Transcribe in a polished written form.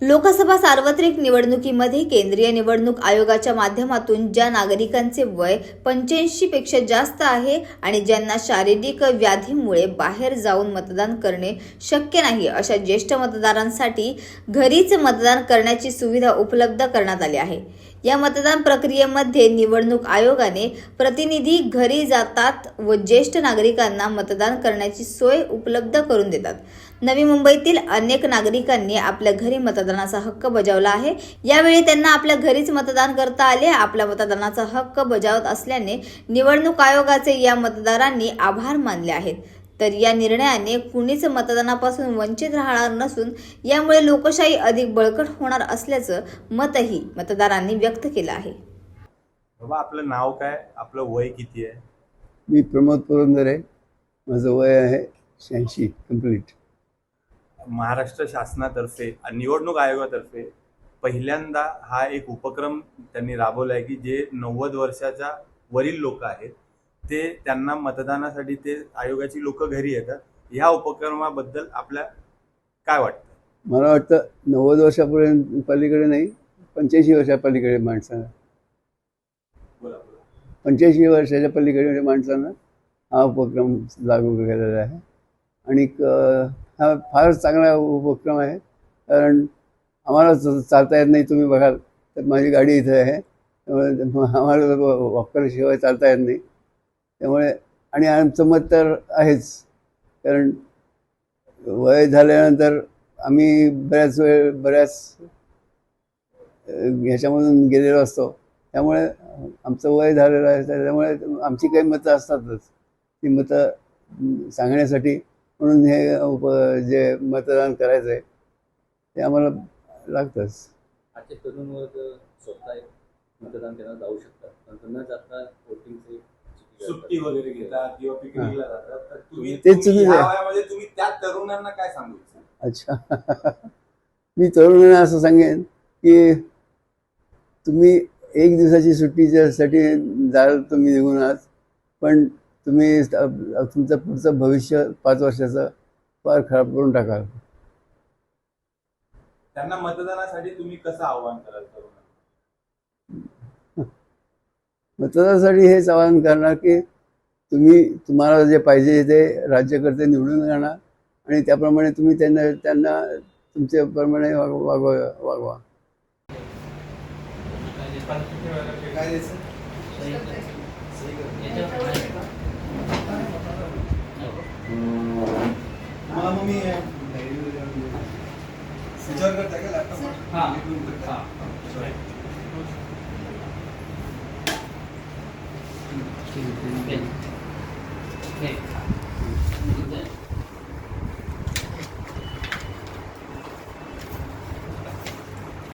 लोकसभा सार्वत्रिक निवडणुकीमध्ये केंद्रीय निवडणूक आयोगाच्या माध्यमातून ज्या नागरिकांचे वय 85 पेक्षा जास्त आहे आणि ज्यांना शारीरिक व्याधीमुळे बाहेर जाऊन मतदान करणे शक्य नाही अशा ज्येष्ठ मतदारांसाठी घरीच मतदान करण्याची सुविधा उपलब्ध करण्यात आली आहे। या मतदान प्रक्रियेमध्ये निवडणूक आयोगाने प्रतिनिधी घरी जातात व ज्येष्ठ नागरिकांना मतदान करण्याची सोय उपलब्ध करून देतात। नवी मुंबईतील अनेक नागरिकांनी आपल्या घरी मतदानाचा हक्क बजावला आहे। यावेळी त्यांना आपल्या घरीच मतदान करता आले। आपल्या मतदानाचा हक्क बजावत असल्याने निवडणूक आयोगाचे या मतदारांनी आभार मानले आहेत। तर या निर्णयाने कुणीच मतदानापासून वंचित राहणार नसून यामुळे लोकशाही अधिक बळकट होणार असल्याचं मतही मतदारांनी व्यक्त केलं आहे। बाबा, आपलं नाव काय, आपलं वय किती आहे? मी प्रमोद पुरंदरे, माझं वय आहे 86 कंप्लीट। महाराष्ट्र शासनातर्फे निवडणूक आयोगातर्फे पहिल्यांदा हा एक उपक्रम त्यांनी राबवला आहे की जे 90 वर्षाच्या वरील लोक आहेत ते त्यांना मतदानासाठी ते आयोगाची लोक घरी येतात। ह्या उपक्रमाबद्दल आपल्या काय वाटतं? मला वाटतं 90 वर्षापर्यंत पलीकडे नाही, 85 वर्षा पलीकडे माणसांना, 85 वर्षाच्या पलीकडे माणसांना हा उपक्रम लागू केलेला आहे। आणि हा फार चांगला उपक्रम आहे, कारण आम्हाला चालता येत नाही। तुम्ही बघाल तर माझी गाडी इथे आहे, त्यामुळे आम्हाला वॉकरशिवाय चालता येत नाही। त्यामुळे आणि आमचं मत तर आहेच, कारण वय झाल्यानंतर आम्ही बऱ्याच ह्याच्यामधून गेलेलो असतो, त्यामुळे आमचं वय झालेलं आहे। त्यामुळे आमची काही मतं असतातच, ती मतं सांगण्यासाठी म्हणून हे जे मतदान करायचं आहे ते आम्हाला लागतंच। आजचे तरुण वर्ग स्वतः मतदान केंद्रात जाऊ शकतात, पण न जाता वोटिंगचे सुट्टी वगैरे घेतात किंवा पिकनिकला जातात, तर तुम्ही त्या तरुणांना काय सांगू इच्छिता? अच्छा मी तरुणांना असं सांगेन की तुम्ही एक दिवसाची सुट्टीच्यासाठी जाल, तुम्ही निघून आज, पण तुम्ही तुमचं पुढचं भविष्य 5 वर्षाचं फार खराब करून टाकाल। त्यांना मतदानासाठी तुम्ही कसं आव्हान कराल तरुणांना? मतदानासाठी हेच आवाहन करणार की तुम्हाला जे पाहिजे ते राज्यकर्ते निवडून आणा आणि त्याप्रमाणे तुम्ही त्यांना तुमच्याप्रमाणे वागवा।